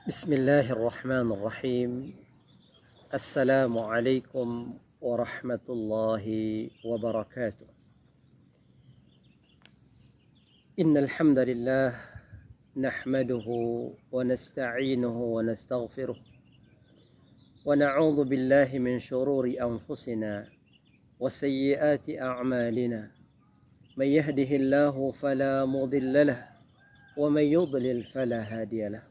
بسم الله الرحمن الرحيم. السلام عليكم ورحمة الله وبركاته. إن الحمد لله نحمده ونستعينه ونستغفره ونعوذ بالله من شرور أنفسنا وسيئات أعمالنا. من يهده الله فلا مضل له ومن يضلل فلا هادي له.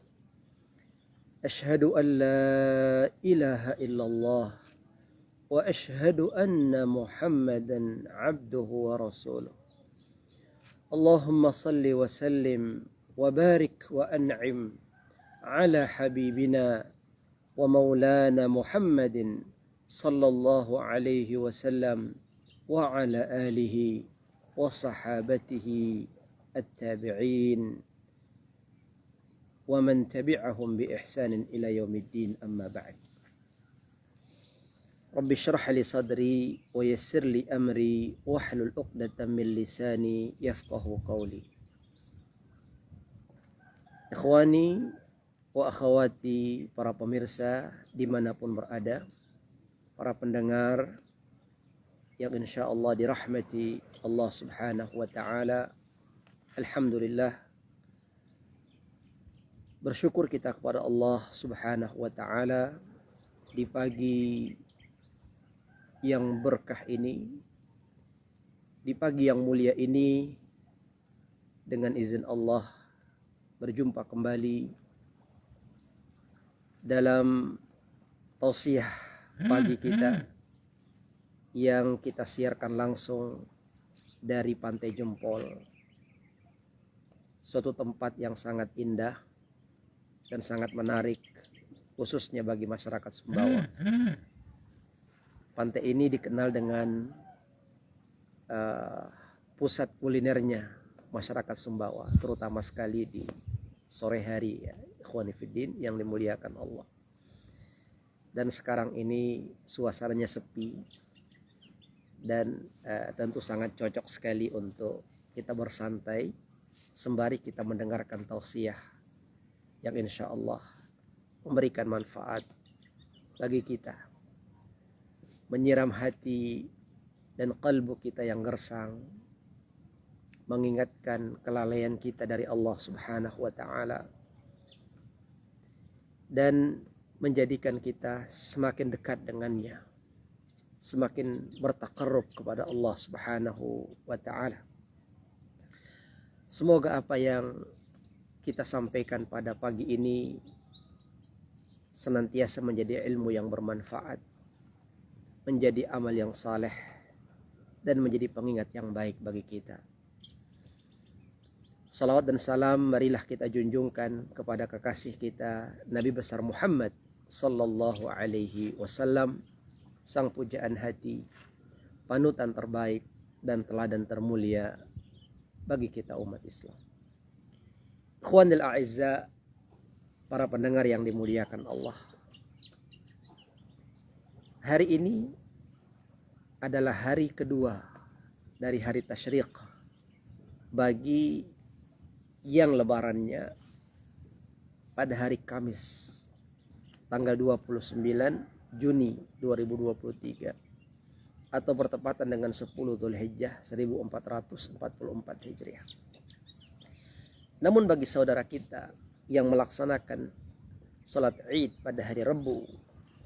أشهد أن لا إله إلا الله وأشهد أن محمدا عبده ورسوله. اللهم صل وسلم وبارك وأنعم على حبيبنا ومولانا محمد صلى الله عليه وسلم وعلى آله وصحابته التابعين ومن تبعهم بإحسان إلى يوم الدين. أما بعد. رب اشرح لي صدري ويسر لي أمري واحلل عقدة من لساني يفقه قولي. Ikhwani wa akhawati, para pemirsa dimanapun berada, para pendengar yang insya Allah dirahmati Allah subhanahu wa ta'ala. Alhamdulillah, bersyukur kita kepada Allah subhanahu wa ta'ala di pagi yang berkah ini, di pagi yang mulia ini, dengan izin Allah berjumpa kembali dalam tausiah pagi kita yang kita siarkan langsung dari Pantai Jempol, suatu tempat yang sangat indah dan sangat menarik, khususnya bagi masyarakat Sumbawa. Pantai ini dikenal dengan pusat kulinernya masyarakat Sumbawa, terutama sekali di sore hari, ya, ikhwani fiddin yang dimuliakan Allah. Dan sekarang ini suasananya sepi dan tentu sangat cocok sekali untuk kita bersantai sembari kita mendengarkan tausiah yang insya Allah memberikan manfaat bagi kita, menyiram hati dan kalbu kita yang gersang, mengingatkan kelalaian kita dari Allah subhanahu wa ta'ala, dan menjadikan kita semakin dekat dengannya, semakin bertaqarrub kepada Allah subhanahu wa ta'ala. Semoga apa yang kita sampaikan pada pagi ini senantiasa menjadi ilmu yang bermanfaat, menjadi amal yang saleh, dan menjadi pengingat yang baik bagi kita. Salawat dan salam marilah kita junjungkan kepada kekasih kita Nabi besar Muhammad sallallahu alaihi wasallam, sang pujaan hati, panutan terbaik dan teladan termulia bagi kita umat Islam. Ikhwanil a'izza, para pendengar yang dimuliakan Allah, hari ini adalah hari kedua dari hari tasyriq bagi yang lebarannya pada hari Kamis tanggal 29 Juni 2023 atau bertepatan dengan 10 Dzulhijjah 1444 Hijriah. Namun bagi saudara kita yang melaksanakan salat Id pada hari Rabu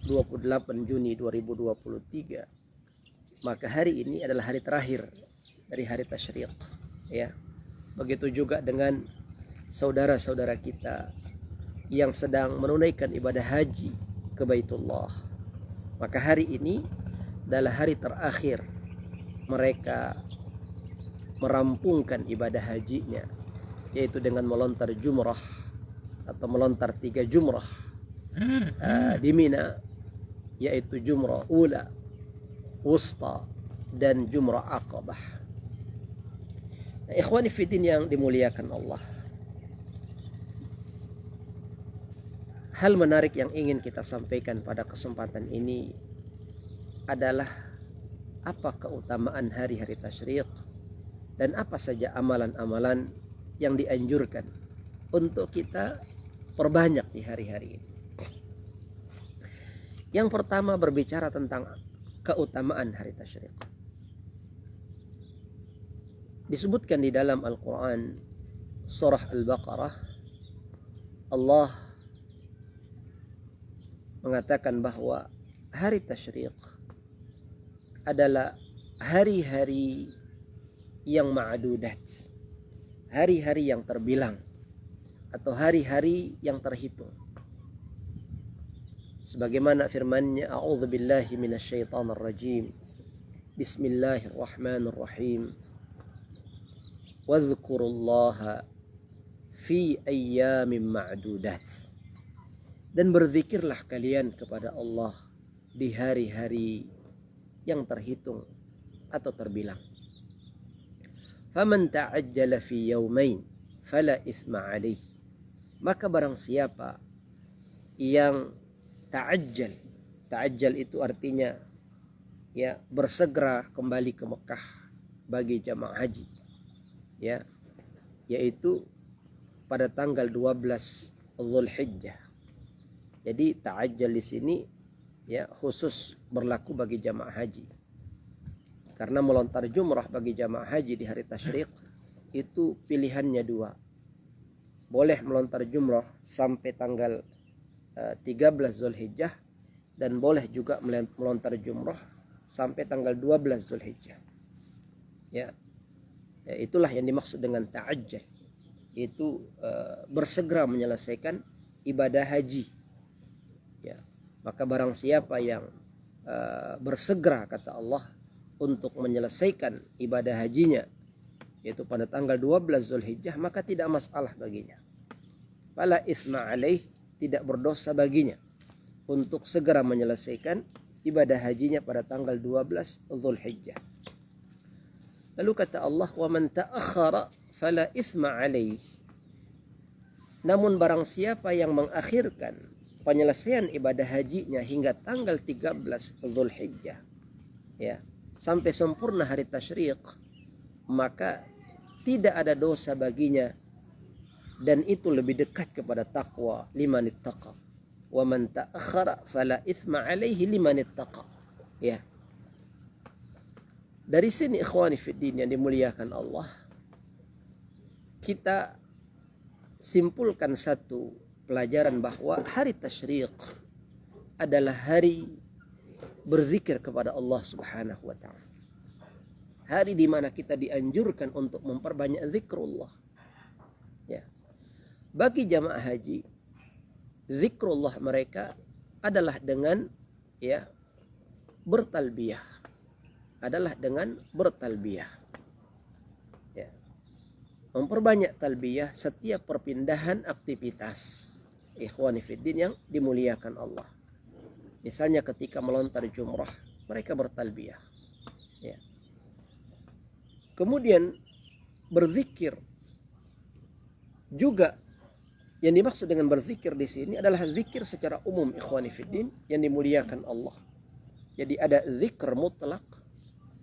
28 Juni 2023, maka hari ini adalah hari terakhir dari hari tasyriq, ya. Begitu juga dengan saudara-saudara kita yang sedang menunaikan ibadah haji ke Baitullah, maka hari ini adalah hari terakhir mereka merampungkan ibadah hajinya, yaitu dengan melontar jumrah atau melontar 3 jumrah di Mina, yaitu jumrah ula, wusta, dan jumrah aqabah. Nah, ikhwani fiddin yang dimuliakan Allah, hal menarik yang ingin kita sampaikan pada kesempatan ini adalah apa keutamaan hari-hari tasyriq dan apa saja amalan-amalan yang dianjurkan untuk kita perbanyak di hari-hari ini. Yang pertama berbicara tentang keutamaan hari tasyrik. Disebutkan di dalam Al-Quran surah Al-Baqarah, Allah mengatakan bahwa hari tasyrik adalah hari-hari yang ma'dudat, hari-hari yang terbilang atau hari-hari yang terhitung. Sebagaimana firman-Nya, a'udzubillahi minasyaitonir rajim. Bismillahirrahmanirrahim. Wadhkurullaha fi ayyamin ma'dudat. Dan berzikirlah kalian kepada Allah di hari-hari yang terhitung atau terbilang. Faman ta'ajjala fi yawmain fala itsma 'alaih. Maka barang siapa yang ta'ajjal itu artinya ya bersegera kembali ke Mekah bagi jamaah haji, ya, yaitu pada tanggal 12 Dzulhijjah. Jadi ta'ajjal di sini ya khusus berlaku bagi jamaah haji. Karena melontar jumrah bagi jamaah haji di hari tasyrik itu pilihannya dua. Boleh melontar jumrah sampai tanggal 13 Dzulhijjah dan boleh juga melontar jumrah sampai tanggal 12 Dzulhijjah. Ya. Ya, itulah yang dimaksud dengan ta'ajjal. Itu bersegera menyelesaikan ibadah haji. Ya. Maka barang siapa yang bersegera, kata Allah, untuk menyelesaikan ibadah hajinya yaitu pada tanggal 12 Dzulhijjah, maka tidak masalah baginya. Fala itsma 'alaih, tidak berdosa baginya untuk segera menyelesaikan ibadah hajinya pada tanggal 12 Dzulhijjah. Lalu kata Allah, wa man ta'akhkhara fala itsma 'alaih. Namun barang siapa yang mengakhirkan penyelesaian ibadah hajinya hingga tanggal 13 Dzulhijjah, ya, sampai sempurna hari tasyrik, maka tidak ada dosa baginya, dan itu lebih dekat kepada takwa, liman ittaqa. Wa man ta'akhkhara fala itsma 'alaihi liman ittaqa. Ya. Dari sini ikhwani fiddin yang dimuliakan Allah, kita simpulkan satu pelajaran bahwa hari tasyrik adalah hari berzikir kepada Allah Subhanahu wa taala. Hari di mana kita dianjurkan untuk memperbanyak zikrullah. Ya. Bagi jamaah haji, zikrullah mereka adalah dengan ya bertalbiyah. Adalah dengan bertalbiyah. Ya. Memperbanyak talbiyah setiap perpindahan aktivitas. Ikhwani fiddin yang dimuliakan Allah. Misalnya ketika melontar jumrah, mereka bertalbiyah. Ya. Kemudian berzikir juga, yang dimaksud dengan berzikir di sini adalah zikir secara umum, ikhwani fiddin yang dimuliakan Allah. Jadi ada zikr mutlak,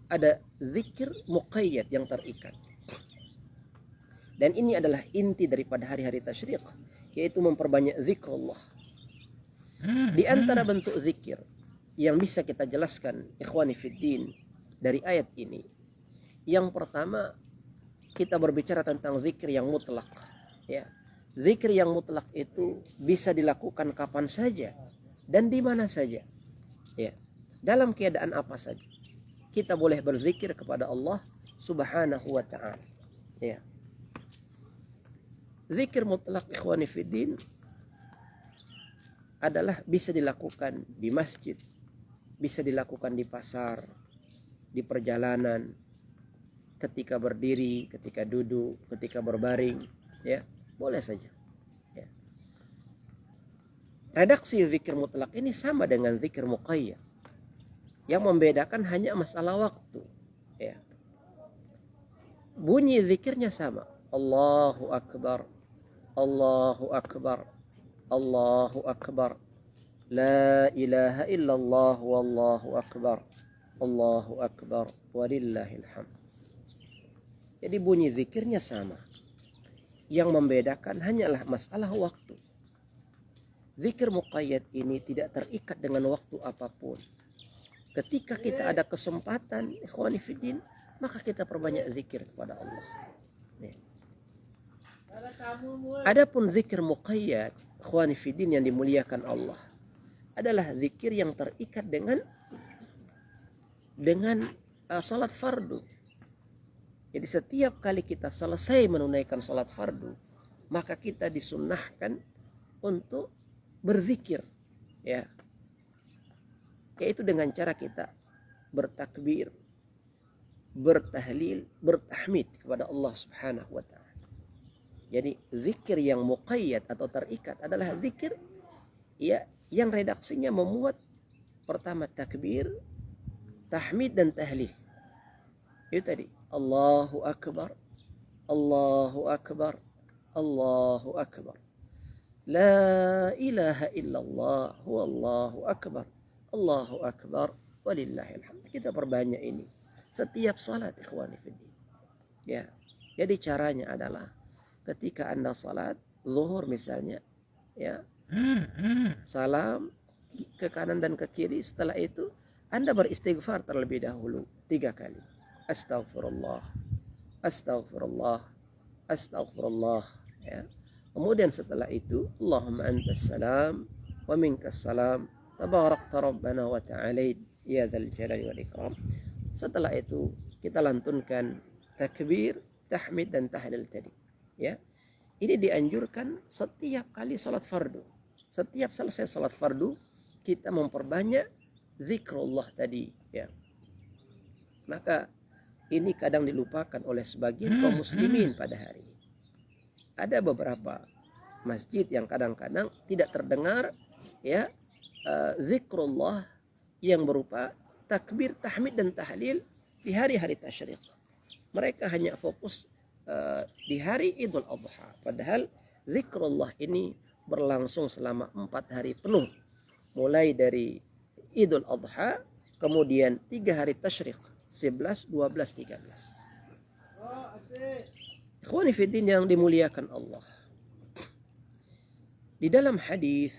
ada zikir muqayyad yang terikat. Dan ini adalah inti daripada hari-hari tasyrik, yaitu memperbanyak zikrullah. Di antara bentuk zikir yang bisa kita jelaskan, ikhwani fiddin, dari ayat ini, yang pertama kita berbicara tentang zikir yang mutlak. Ya. Zikir yang mutlak itu bisa dilakukan kapan saja dan di mana saja. Ya. Dalam keadaan apa saja kita boleh berzikir kepada Allah Subhanahu wa ta'ala. Ya. Zikir mutlak, ikhwani fiddin, adalah bisa dilakukan di masjid, bisa dilakukan di pasar, di perjalanan, ketika berdiri, ketika duduk, ketika berbaring, ya, boleh saja. Ya. Redaksi zikir mutlak ini sama dengan zikir muqayyad. Yang membedakan hanya masalah waktu. Ya. Bunyi zikirnya sama. Allahu Akbar, Allahu Akbar, Allahu Akbar, La ilaha illallah, wallahu Akbar, Allahu Akbar, walillahil hamd. Jadi bunyi zikirnya sama. Yang membedakan hanyalah masalah waktu. Zikir muqayyad ini tidak terikat dengan waktu apapun. Ketika kita ada kesempatan, ikhwani fiddin, maka kita perbanyak zikir kepada Allah. Adapun zikir muqayyad, ikhwani fiddin yang dimuliakan Allah, adalah zikir yang terikat dengan salat fardu. Jadi setiap kali kita selesai menunaikan salat fardu, maka kita disunnahkan untuk berzikir, ya, yaitu dengan cara kita bertakbir, bertahlil, bertahmid kepada Allah Subhanahu wa taala. Jadi zikir yang muqayyad atau terikat adalah zikir ya yang redaksinya memuat pertama takbir, tahmid dan tahlil. Itu tadi, Allahu akbar, Allahu akbar, Allahu akbar. La ilaha illallah, huwallahu akbar, Allahu akbar, walillahil hamd. Kita perbanyak ini setiap salat, ikhwani fiddin. Ya. Jadi caranya adalah ketika Anda salat zuhur misalnya, ya, salam ke kanan dan ke kiri. Setelah itu Anda beristighfar terlebih dahulu 3 kali. Astaghfirullah, astaghfirullah, astaghfirullah, ya. Kemudian setelah itu Allahumma antas salam wa minkas salam tabarakta rabbana wa ta'alaid ya dzal jalali wal ikram. Setelah itu kita lantunkan takbir, tahmid dan tahlil tadi, ya. Ini dianjurkan setiap kali salat fardu. Setiap selesai salat fardu kita memperbanyak zikrullah tadi, ya. Maka ini kadang dilupakan oleh sebagian kaum muslimin pada hari ini. Ada beberapa masjid yang kadang-kadang tidak terdengar, ya, zikrullah yang berupa takbir, tahmid dan tahlil di hari-hari tasyrik. Mereka hanya fokus di hari Idul Adha. Padahal zikrullah ini berlangsung selama 4 hari penuh. Mulai dari Idul Adha, kemudian 3 hari tasyrik, 11, 12, 13. Ikhwani fiddin yang dimuliakan Allah. Di dalam hadis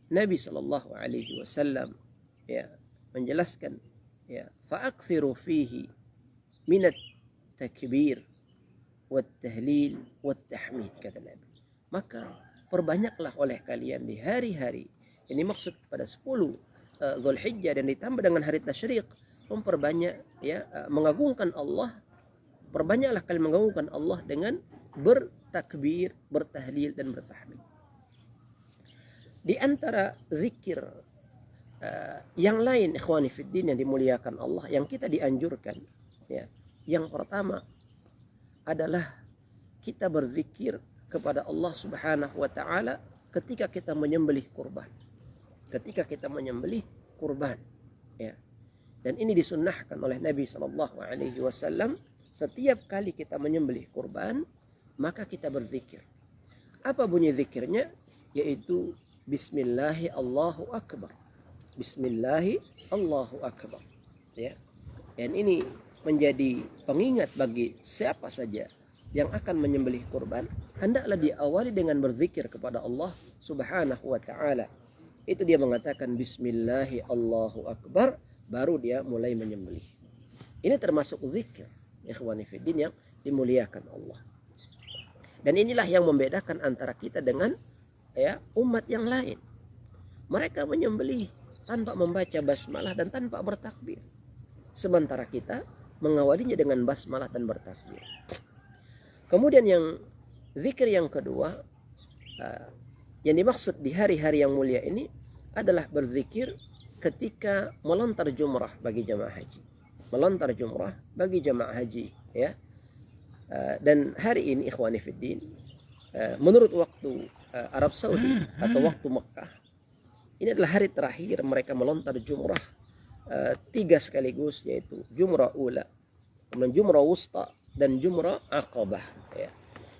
Nabi sallallahu alaihi wasallam, ya, menjelaskan, ya, fa'akthiru fihi minat takbir wat tahlil wat tahmid, kata Nabi. Maka perbanyaklah oleh kalian di hari-hari ini, maksud pada 10 Dzulhijjah dan ditambah dengan hari tasyrik, memperbanyak, ya, mengagungkan Allah. Perbanyaklah kalian mengagungkan Allah dengan bertakbir, bertahlil dan bertahmid. Di antara zikir yang lain, ikhwani fiddin yang dimuliakan Allah, yang kita dianjurkan, ya, yang pertama adalah kita berzikir kepada Allah Subhanahu wa taala ketika kita menyembelih kurban. Ketika kita menyembelih kurban, ya. Dan ini disunnahkan oleh Nabi sallallahu alaihi wasallam, setiap kali kita menyembelih kurban, maka kita berzikir. Apa bunyi zikirnya? Yaitu Bismillahi Allahu Akbar. Bismillahi Allahu Akbar, ya. Dan ini menjadi pengingat bagi siapa saja yang akan menyembelih kurban, hendaklah diawali dengan berzikir kepada Allah Subhanahu wa taala. Itu dia mengatakan Bismillahi Allahu Akbar, baru dia mulai menyembelih. Ini termasuk zikir, ikhwani fiddin yang dimuliakan Allah. Dan inilah yang membedakan antara kita dengan, ya, umat yang lain. Mereka menyembelih tanpa membaca basmalah dan tanpa bertakbir. Sementara kita mengawalinya dengan basmalah dan bertakbir. Kemudian yang zikir yang kedua, yang dimaksud di hari-hari yang mulia ini adalah berzikir ketika melontar jumrah bagi jamaah haji. Melontar jumrah bagi jamaah haji, ya. Dan hari ini ikhwani fiddin, menurut waktu Arab Saudi atau waktu Mekah, ini adalah hari terakhir mereka melontar jumrah 3 sekaligus, yaitu jumrah ula, kemudian jumrah wusta dan jumrah aqabah, ya.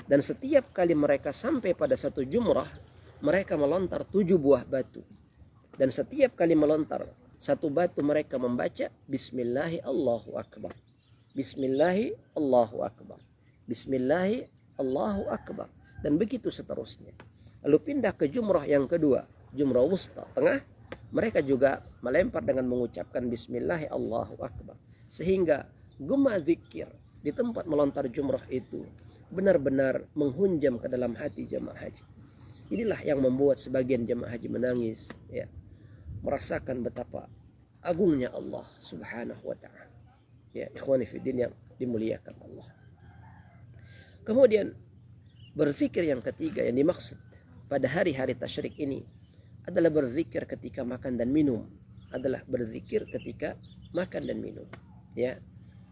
Dan setiap kali mereka sampai pada satu jumrah, mereka melontar 7 buah batu. Dan setiap kali melontar satu batu, mereka membaca Bismillahi Allahu Akbar, Bismillahi Allahu Akbar, Bismillahi Allahu Akbar, dan begitu seterusnya. Lalu pindah ke jumrah yang kedua, jumrah wusta, tengah, mereka juga melempar dengan mengucapkan bismillah Allahu akbar. Sehingga gema zikir di tempat melontar jumrah itu benar-benar menghunjam ke dalam hati jamaah haji. Inilah yang membuat sebagian jamaah haji menangis, ya, merasakan betapa agungnya Allah Subhanahu wa taala. Ya, ikhwani fiddin yang dimuliakan Allah. Kemudian berzikir yang ketiga yang dimaksud pada hari-hari tasyrik ini adalah berzikir ketika makan dan minum. Adalah berzikir ketika makan dan minum. Ya.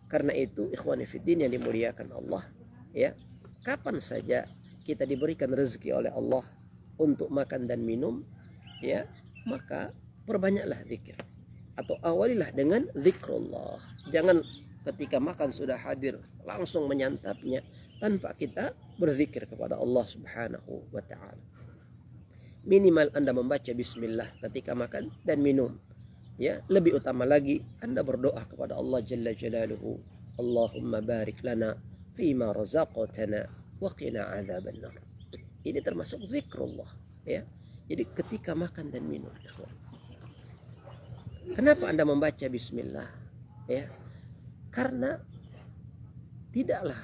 Karena itu ikhwani fiddin yang dimuliakan Allah, ya, kapan saja kita diberikan rezeki oleh Allah untuk makan dan minum, ya, maka perbanyaklah zikir. Atau awalilah dengan zikrullah. Jangan ketika makan sudah hadir langsung menyantapnya tanpa kita berzikir kepada Allah Subhanahu wa taala. Minimal Anda membaca bismillah ketika makan dan minum. Ya, lebih utama lagi Anda berdoa kepada Allah Jalla Jalaluhu, Allahumma barik lana fima razaqtana wa qina adzabannar. Ini termasuk zikrullah, ya. Jadi ketika makan dan minum, kenapa Anda membaca bismillah? Ya. Karena tidaklah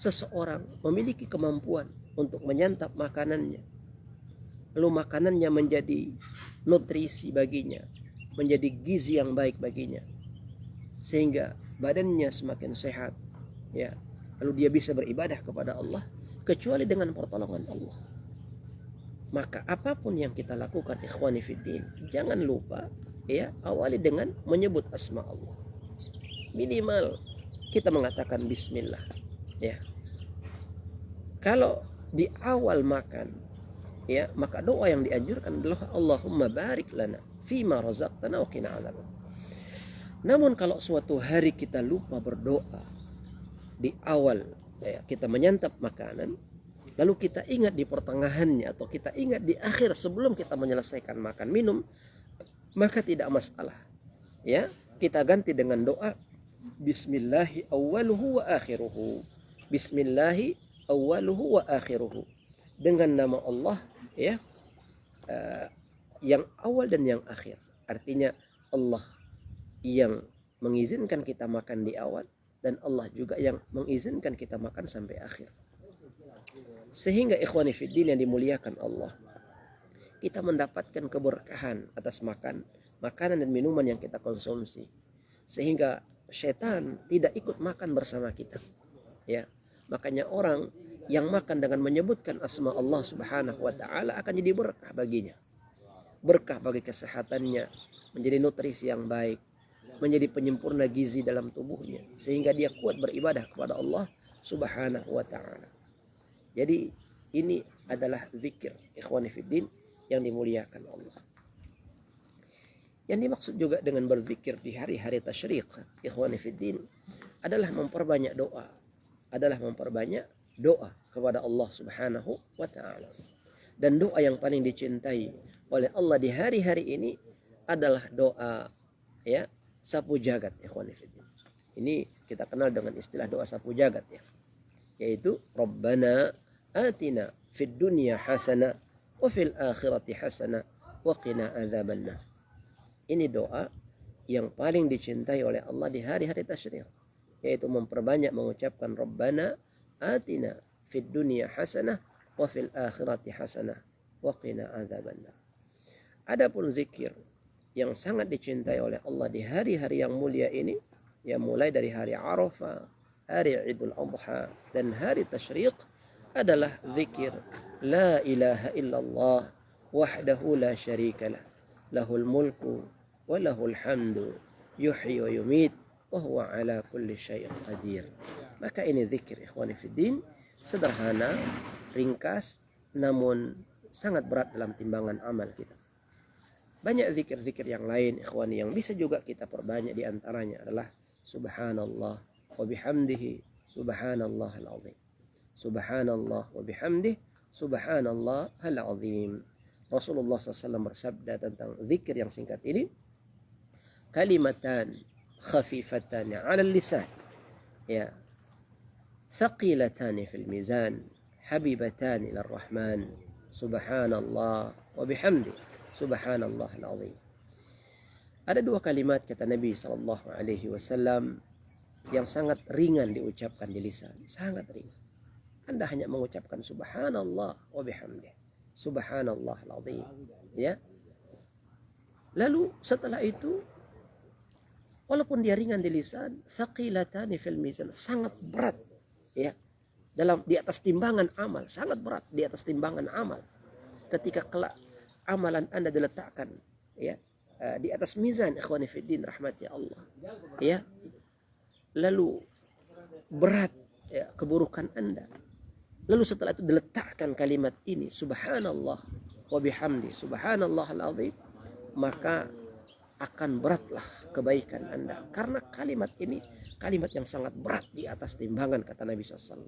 seseorang memiliki kemampuan untuk menyantap makanannya, lalu makanannya menjadi nutrisi baginya, menjadi gizi yang baik baginya, sehingga badannya semakin sehat, ya, lalu dia bisa beribadah kepada Allah, kecuali dengan pertolongan Allah. Maka apapun yang kita lakukan ikhwani fiddin, jangan lupa, ya, awali dengan menyebut asma Allah. Minimal kita mengatakan bismillah, ya. Kalau di awal makan, ya, maka doa yang dianjurkan adalah Allahumma barik lana fima razaqtana wa qina adzaban. Namun kalau suatu hari kita lupa berdoa di awal, ya, kita menyantap makanan, lalu kita ingat di pertengahannya atau kita ingat di akhir sebelum kita menyelesaikan makan minum, maka tidak masalah, ya, kita ganti dengan doa bismillahi awwaluhu wa akhiruhu. Bismillahi awwaluhu wa akhiruhu. Dengan nama Allah, ya, yang awal dan yang akhir. Artinya Allah yang mengizinkan kita makan di awal dan Allah juga yang mengizinkan kita makan sampai akhir. Sehingga ikhwani fiddin yang dimuliakan Allah, kita mendapatkan keberkahan atas makanan dan minuman yang kita konsumsi. Sehingga setan tidak ikut makan bersama kita. Ya, makanya orang yang makan dengan menyebutkan asma Allah Subhanahu wa taala akan jadi berkah baginya. Berkah bagi kesehatannya, menjadi nutrisi yang baik, menjadi penyempurna gizi dalam tubuhnya, sehingga dia kuat beribadah kepada Allah Subhanahu wa taala. Jadi ini adalah zikir ikhwani fiddin yang dimuliakan Allah. Yang dimaksud juga dengan berzikir di hari-hari tasyrik ikhwani fiddin adalah memperbanyak doa. Kepada Allah Subhanahu wa taala. Dan doa yang paling dicintai oleh Allah di hari-hari ini adalah doa, ya, sapu jagat ikhwani fiddin. Ini kita kenal dengan istilah doa sapu jagat, ya. Yaitu Rabbana atina fid dunya hasanah wa fil akhirati hasanah wa qina adzabannar. Ini doa yang paling dicintai oleh Allah di hari-hari tasyrik, yaitu memperbanyak mengucapkan Rabbana atina fid dunya hasanah wa fil akhirati hasanah wa qina adzabannar. Adapun zikir yang sangat dicintai oleh Allah di hari-hari yang mulia ini, ya, mulai dari hari Arafah, hari Idul Adha dan hari tasyrik, adalah zikir la ilaha illallah wahdahu la syarikalah lahul mulku wa lahul hamdu yuhyi wa yumit wa huwa ala kulli syai'in qadir. Maka ini zikir ikhwani fiddin, sederhana, ringkas, namun sangat berat dalam timbangan amal kita. Banyak zikir-zikir yang lain ikhwani yang bisa juga kita perbanyak, di antaranya adalah subhanallah wa bihamdihi subhanallahal azim. Subhanallah wa bihamdihi subhanallahal azim. Rasulullah SAW bersabda tentang zikir yang singkat ini, kalimatan khafifatan 'ala lisan, ya, thaqilatani fil mizan, habibatan ila rahman, subhanallah wa bihamdihi Subhanallahil azim. Ada dua kalimat kata Nabi SAW yang sangat ringan diucapkan di lisan, sangat ringan. Anda hanya mengucapkan subhanallah wa bihamdih, subhanallahil azim, ya. Lalu setelah itu, walaupun dia ringan di lisan, saqilatani fil mizan, sangat berat, ya, di atas timbangan amal, sangat berat di atas timbangan amal. Ketika kelak amalan Anda diletakkan, ya, di atas mizan, ikhwani fiddin rahmati Allah, ya, lalu berat, ya, keburukan Anda. Lalu setelah itu diletakkan kalimat ini, subhanallah wa bihamdi, subhanallahal azim, maka akan beratlah kebaikan Anda. Karena kalimat ini kalimat yang sangat berat di atas timbangan, kata Nabi SAW.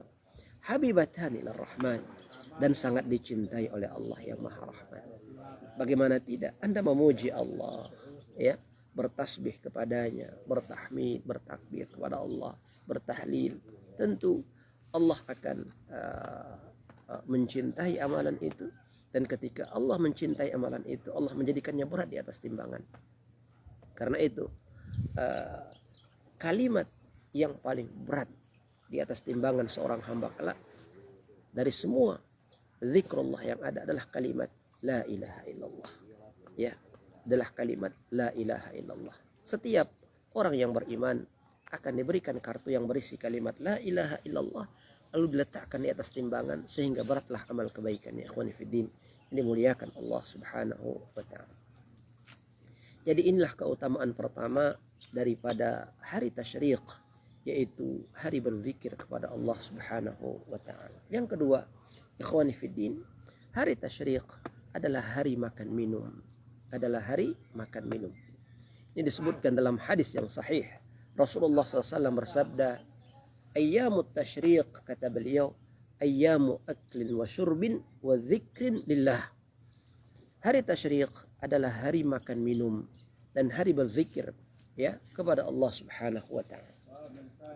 Habibatani lirrahman, dan sangat dicintai oleh Allah yang Maha Rahman. Bagaimana tidak Anda memuji Allah, ya, bertasbih kepadanya, bertahmid, bertakbir kepada Allah, bertahlil. Tentu Allah akan mencintai amalan itu, dan ketika Allah mencintai amalan itu, Allah menjadikannya berat di atas timbangan. Karena itu kalimat yang paling berat di atas timbangan seorang hamba kelak dari semua zikrullah yang ada adalah kalimat la ilaha illallah, ya, adalah kalimat la ilaha illallah. Setiap orang yang beriman akan diberikan kartu yang berisi kalimat la ilaha illallah, lalu diletakkan di atas timbangan sehingga beratlah amal kebaikannya. Ikhwani fiddin, ini muliakan Allah Subhanahu wa ta'ala. Jadi inilah keutamaan pertama daripada hari tasyriq, yaitu hari berzikir kepada Allah Subhanahu wa ta'ala. Yang kedua, ikhwani fiddin, hari tasyriq adalah hari makan minum. Adalah hari makan minum. Ini disebutkan dalam hadis yang sahih. Rasulullah SAW bersabda, ayyamut tasyriq, kata beliau, ayyamu aklin wa syurbin wa dzikrin lillah. Hari tasyriq adalah hari makan minum dan hari berzikir, ya, kepada Allah Subhanahu wa ta'ala.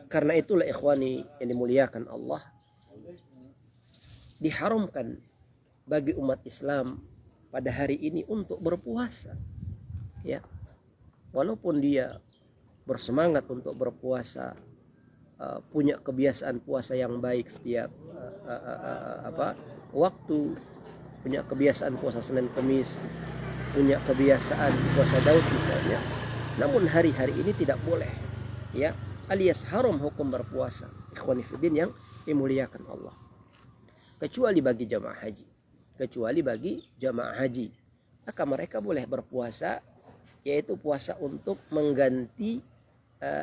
Karena itulah ikhwani yang dimuliakan Allah, diharamkan bagi umat Islam pada hari ini untuk berpuasa, ya. Walaupun dia bersemangat untuk berpuasa, punya kebiasaan puasa yang baik setiap waktu, punya kebiasaan puasa Senin Kamis, punya kebiasaan puasa Daud misalnya, namun hari-hari ini tidak boleh, ya, alias haram hukum berpuasa, ikhwani fiddin yang dimuliakan Allah, kecuali bagi jamaah haji. Kecuali bagi jamaah haji, maka mereka boleh berpuasa, yaitu puasa untuk mengganti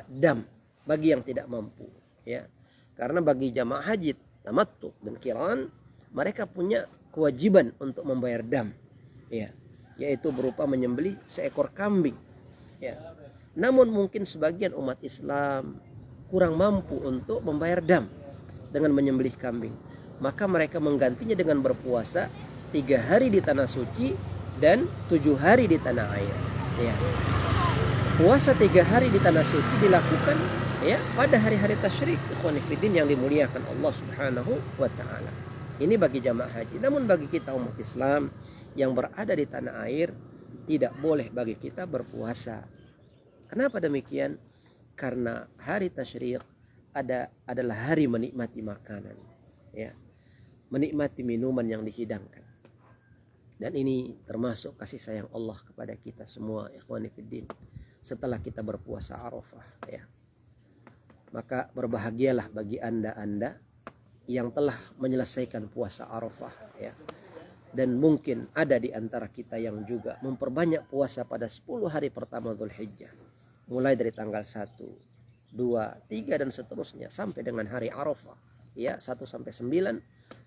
dam bagi yang tidak mampu, ya. Karena bagi jamaah haji tamattu dan qiran, mereka punya kewajiban untuk membayar dam, ya, yaitu berupa menyembelih seekor kambing, ya. Namun mungkin sebagian umat Islam kurang mampu untuk membayar dam dengan menyembelih kambing, maka mereka menggantinya dengan berpuasa 3 hari di tanah suci dan 7 hari di tanah air, ya. Puasa 3 hari di tanah suci dilakukan, ya, pada hari-hari tasyrik, ikhwan fillah yang dimuliakan Allah Subhanahu wa ta'ala. Ini bagi jamaah haji. Namun bagi kita umat Islam yang berada di tanah air, tidak boleh bagi kita berpuasa. Kenapa demikian? Karena hari tasyrik adalah hari menikmati makanan, ya, menikmati minuman yang dihidangkan. Dan ini termasuk kasih sayang Allah kepada kita semua, ikhwani fiddin. Setelah kita berpuasa Arafah, ya, maka berbahagialah bagi anda yang telah menyelesaikan puasa Arafah, ya. Dan mungkin ada di antara kita yang juga memperbanyak puasa pada 10 hari pertama Dzulhijjah, mulai dari tanggal 1, 2, 3 dan seterusnya sampai dengan hari Arafah, ya, 1 sampai 9.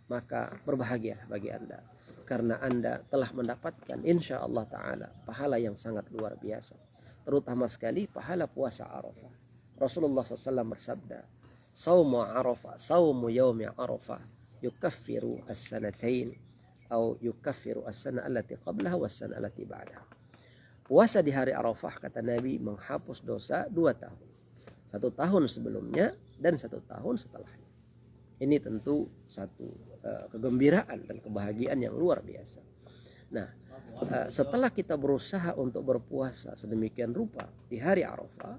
Maka berbahagialah bagi anda, karena anda telah mendapatkan insya Allah ta'ala pahala yang sangat luar biasa, terutama sekali pahala puasa Arafah. Rasulullah SAW bersabda, saumu Arafah, saumu yaumi Arafah yukaffiru as-sanatain atau yukaffiru as-sana allati qablaha was-sana allati ba'daha. Puasa di hari Arafah, kata Nabi, menghapus dosa 2 tahun. 1 tahun sebelumnya dan 1 tahun setelahnya. Ini tentu satu kegembiraan dan kebahagiaan yang luar biasa. Nah, setelah kita berusaha untuk berpuasa sedemikian rupa di hari Arafah,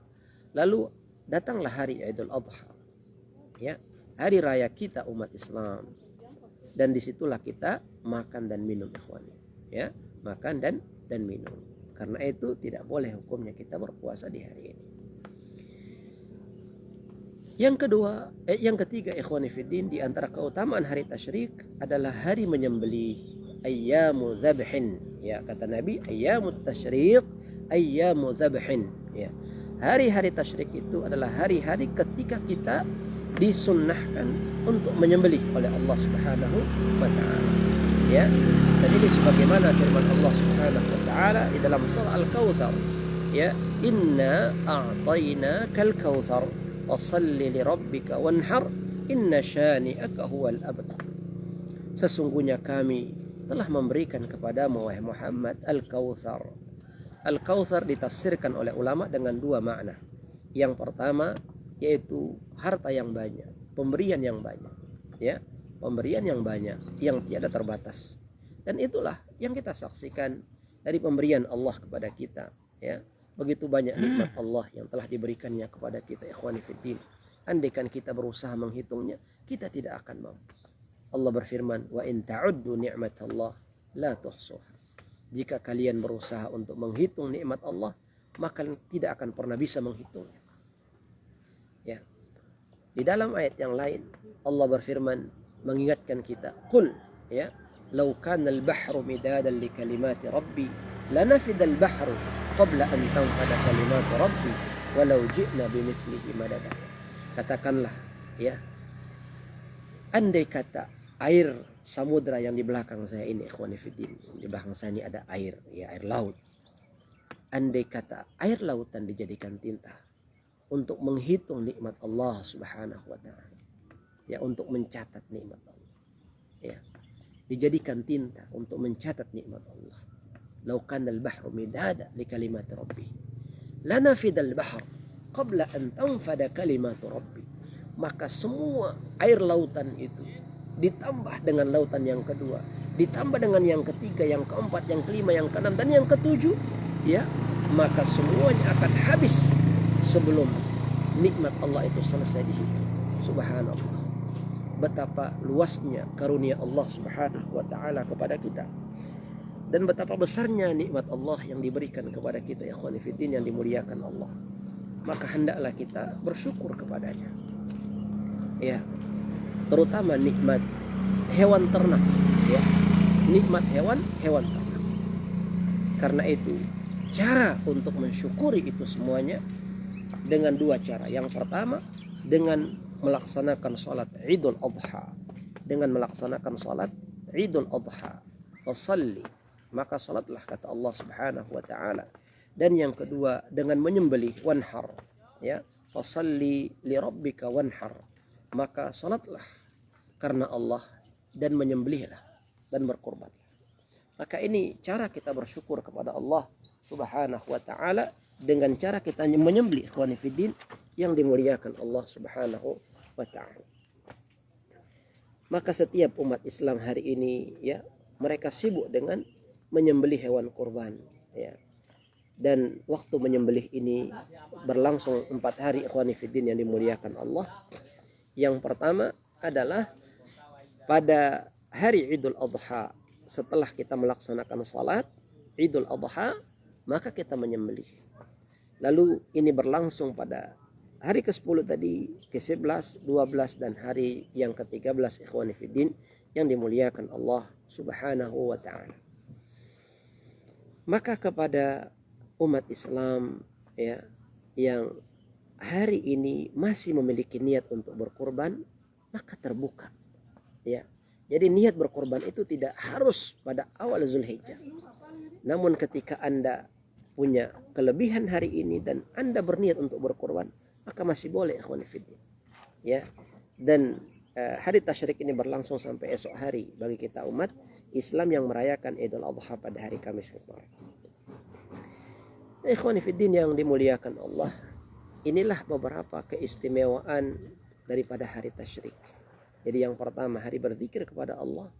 lalu datanglah hari Idul Adha, ya, hari raya kita umat Islam, dan disitulah kita makan dan minum, ikhwani, ya, makan dan minum. Karena itu tidak boleh hukumnya kita berpuasa di hari ini. Yang ketiga, ikhwani fiddin, di antara keutamaan hari tasyrik adalah hari menyembelih, ayyamu dzabhin. Ya, kata Nabi, ayyamut tasyrik ayyamu dzabhin. Ya. Hari-hari tasyrik itu adalah hari-hari ketika kita disunnahkan untuk menyembelih oleh Allah Subhanahu wa taala. Ya. Dan ini sebagaimana firman Allah Subhanahu wa taala di dalam surah Al-Kautsar, ya, inna a'tainakal kautsar wasalli lirabbika wanhar inna syani'aka huwal abtar. Sesungguhnya kami telah memberikan kepadamu wahai Muhammad Al-Kautsar. Al-Kautsar ditafsirkan oleh ulama dengan dua makna. Yang pertama yaitu harta yang banyak, pemberian yang banyak, ya, pemberian yang banyak yang tiada terbatas. Dan itulah yang kita saksikan dari pemberian Allah kepada kita, ya. Begitu banyak nikmat Allah yang telah diberikannya kepada kita, ikhwani fiddin. Andaikan kita berusaha menghitungnya, kita tidak akan mampu. Allah berfirman, wa in ta'uddu ni'matallah la tuhsuha. Jika kalian berusaha untuk menghitung nikmat Allah, maka tidak akan pernah bisa menghitungnya. Ya. Di dalam ayat yang lain, Allah berfirman mengingatkan kita, qul, ya, law kana al-bahru midadan li kalimati rabbi lanafida al-bahru qabla an tanfada kalimatu rabbi walau ji'na bimithlihi madada. Katakanlah, ya, andai kata air samudra yang di belakang saya ini, ikhwani fiddin, di belakang saya ini ada air, ya, air laut. Andai kata air lautan dijadikan tinta untuk menghitung nikmat Allah Subhanahu wa taala, ya, untuk mencatat nikmat Allah, ya, dijadikan tinta untuk mencatat nikmat Allah. Law kana al-bahru midada li kalimati rabbi lanafida al-bahr qabla an tanfada kalimatu rabbi. Maka semua air lautan itu ditambah dengan lautan yang kedua, ditambah dengan yang ketiga, yang keempat, yang kelima, yang keenam, dan yang ketujuh, ya, maka semuanya akan habis sebelum nikmat Allah itu selesai dihitung. Subhanallah, betapa luasnya karunia Allah Subhanahu wa taala kepada kita, dan betapa besarnya nikmat Allah yang diberikan kepada kita, ya ikhwani fiddin, yang dimuliakan Allah. Maka hendaklah kita bersyukur kepadanya, ya, terutama nikmat hewan ternak, ya, nikmat hewan ternak. Karena itu cara untuk mensyukuri itu semuanya dengan dua cara. Yang pertama dengan melaksanakan sholat Idul Adha, dengan melaksanakan sholat Idul Adha, wasalli, maka sholatlah, kata Allah Subhanahu wa taala. Dan yang kedua dengan menyembelih, wanhar, ya, wasalli lirabbika wanhar, maka sholatlah karena Allah dan menyembelihlah dan berkorban. Maka ini cara kita bersyukur kepada Allah Subhanahu wa taala, dengan cara kita menyembelih, ikhwani fiddin, yang dimuliakan Allah Subhanahu wa taala. Maka setiap umat Islam hari ini, ya, mereka sibuk dengan menyembelih hewan kurban, ya. Dan waktu menyembelih ini berlangsung 4 hari, ikhwani fiddin, yang dimuliakan Allah. Yang pertama adalah pada hari Idul Adha, setelah kita melaksanakan salat Idul Adha, maka kita menyembelih. Lalu ini berlangsung pada hari ke-10 tadi, ke-11, 12, dan hari yang ke-13, ikhwani fiddin, yang dimuliakan Allah Subhanahu wa ta'ala. Maka kepada umat Islam, ya, yang hari ini masih memiliki niat untuk berkorban, maka terbuka, ya. Jadi niat berkorban itu tidak harus pada awal Zulhijjah. Namun ketika Anda punya kelebihan hari ini dan Anda berniat untuk berkorban, maka masih boleh, ikhwan fillah, ya. Dan hari tasyrik ini berlangsung sampai esok hari bagi kita umat Islam yang merayakan Idul Adha pada hari Kamis kemarin. Ikhwan fillah yang dimuliakan Allah, inilah beberapa keistimewaan daripada hari tasyrik. Jadi yang pertama hari berzikir kepada Allah,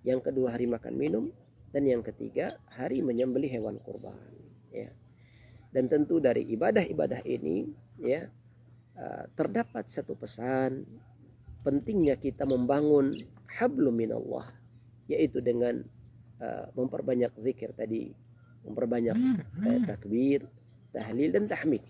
yang kedua hari makan minum, Dan yang ketiga, hari menyembelih hewan kurban. Ya. Dan tentu dari ibadah-ibadah ini, ya, terdapat satu pesan pentingnya kita membangun hablum minallah, yaitu dengan memperbanyak zikir tadi, memperbanyak takbir, tahlil dan tahmid.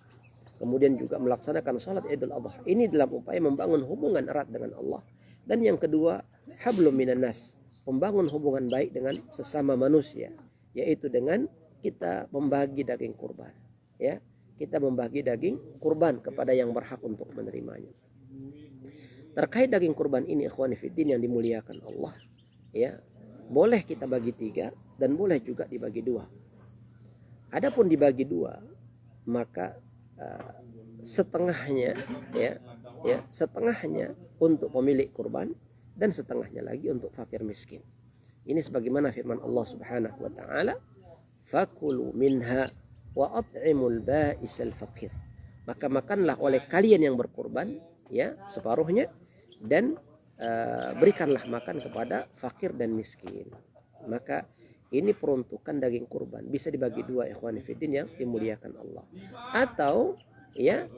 Kemudian juga melaksanakan salat Idul Adha. Ini dalam upaya membangun hubungan erat dengan Allah. Dan yang kedua, hablum minan nas, membangun hubungan baik dengan sesama manusia, yaitu dengan kita membagi daging kurban. Ya, kita membagi daging kurban kepada yang berhak untuk menerimanya. Terkait daging kurban ini, ikhwani fiddin yang dimuliakan Allah, ya, boleh kita bagi 3 dan boleh juga dibagi 2. Adapun dibagi 2, maka setengahnya, setengahnya untuk pemilik kurban dan setengahnya lagi untuk fakir miskin. Ini sebagaimana firman Allah Subhanahu wa taala, fakulu minha wa at'imul ba'isal faqir. Maka makanlah oleh kalian yang berkurban, ya, separuhnya, dan berikanlah makan kepada fakir dan miskin. Maka ini peruntukan daging kurban, bisa dibagi 2, ikhwani fiddin yang dimuliakan Allah. Atau ya,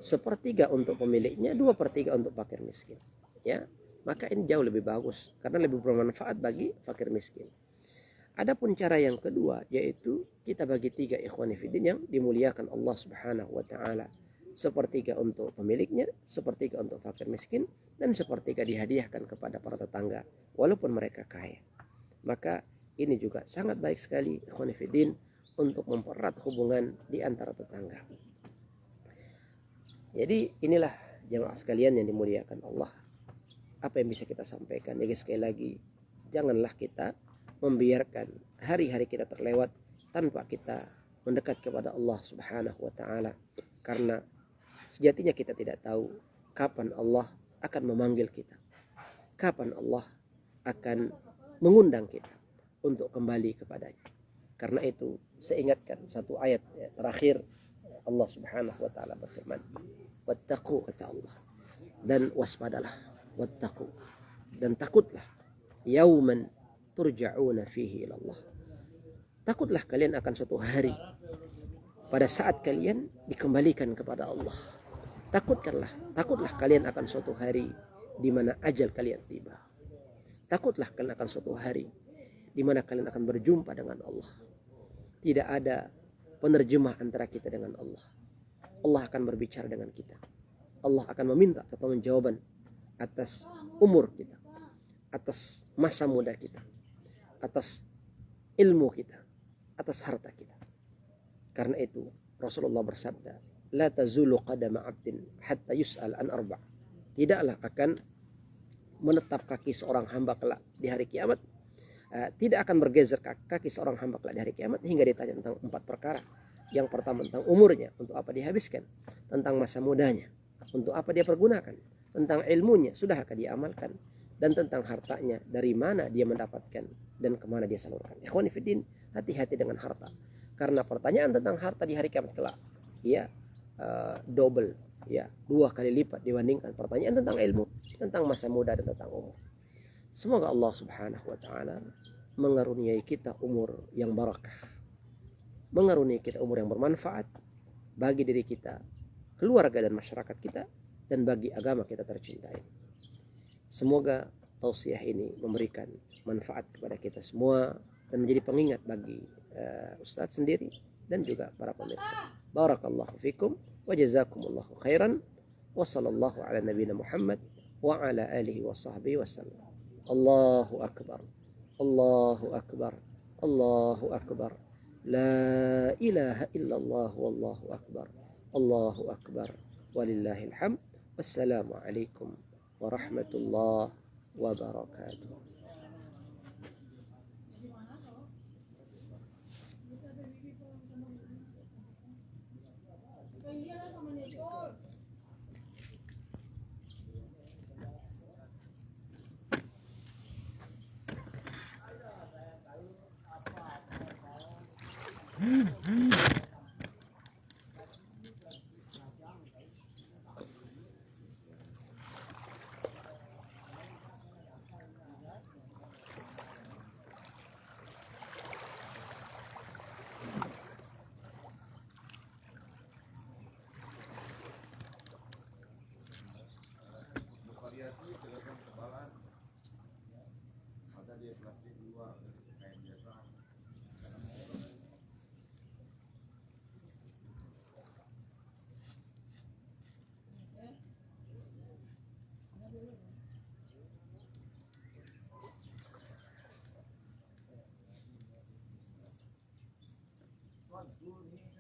1/3 untuk pemiliknya, 2/3 untuk fakir miskin. Ya, maka ini jauh lebih bagus karena lebih bermanfaat bagi fakir miskin. Adapun cara yang kedua, yaitu kita bagi 3, ikhwani fiddin yang dimuliakan Allah Subhanahu wa taala. 1/3 untuk pemiliknya, 1/3 untuk fakir miskin, dan 1/3 dihadiahkan kepada para tetangga walaupun mereka kaya. Maka ini juga sangat baik sekali, ikhwani fiddin, untuk mempererat hubungan di antara tetangga. Jadi inilah jamaah sekalian yang dimuliakan Allah, apa yang bisa kita sampaikan. Jadi sekali lagi, janganlah kita membiarkan hari-hari kita terlewat tanpa kita mendekat kepada Allah Subhanahu wa taala, karena sejatinya kita tidak tahu kapan Allah akan memanggil kita, kapan Allah akan mengundang kita untuk kembali kepadanya. Karena itu saya ingatkan satu ayat terakhir Allah Subhanahu wa taala berfirman, wattaqu, kata Allah, dan waspadalah, wattaqu, dan takutlah, yauman turja'una fihi ila Allah. Takutlah kalian akan suatu hari pada saat kalian dikembalikan kepada Allah. Takutlah kalian akan suatu hari di mana ajal kalian tiba. Takutlah kalian akan suatu hari di mana kalian akan berjumpa dengan Allah. Tidak ada penerjemah antara kita dengan Allah. Allah akan berbicara dengan kita. Allah akan meminta pertanggungjawaban atas umur kita, atas masa muda kita, atas ilmu kita, atas harta kita. Karena itu Rasulullah bersabda, la tazulu qadama 'abdin hatta yus'al an arba'. Tidaklah akan menetap kaki seorang hamba kelak di hari kiamat, tidak akan bergeser kaki seorang hamba kelak di hari kiamat hingga ditanya tentang 4 perkara. Yang pertama tentang umurnya, untuk apa dihabiskan, tentang masa mudanya, untuk apa dia pergunakan, tentang ilmunya, sudahkah dia amalkan, dan tentang hartanya, dari mana dia mendapatkan dan kemana dia salurkan. Ikhwani fiddin, hati-hati dengan harta, karena pertanyaan tentang harta di hari kiamat kelak, ya, double, ya, 2 kali lipat dibandingkan pertanyaan tentang ilmu, tentang masa muda dan tentang umur. Semoga Allah Subhanahu wa taala mengaruniai kita umur yang barakah, mengaruniai kita umur yang bermanfaat bagi diri kita, keluarga dan masyarakat kita, dan bagi agama kita tercintai. Semoga tausiah ini memberikan manfaat kepada kita semua dan menjadi pengingat bagi Ustadz sendiri dan juga para pemirsa. Barakallahu fikum wa jazakumullahu khairan wa sallallahu ala nabiyina Muhammad wa ala alihi wa sahbihi wasallam. Allahu akbar, Allahu akbar, Allahu akbar. La ilaha illallah wallahu akbar, Allahu akbar, walillahil hamd. Wassalamu alaikum warahmatullahi wabarakatuh. variasi telepon kebalan, masa dia plastik dua kayak biasa. One, two, three.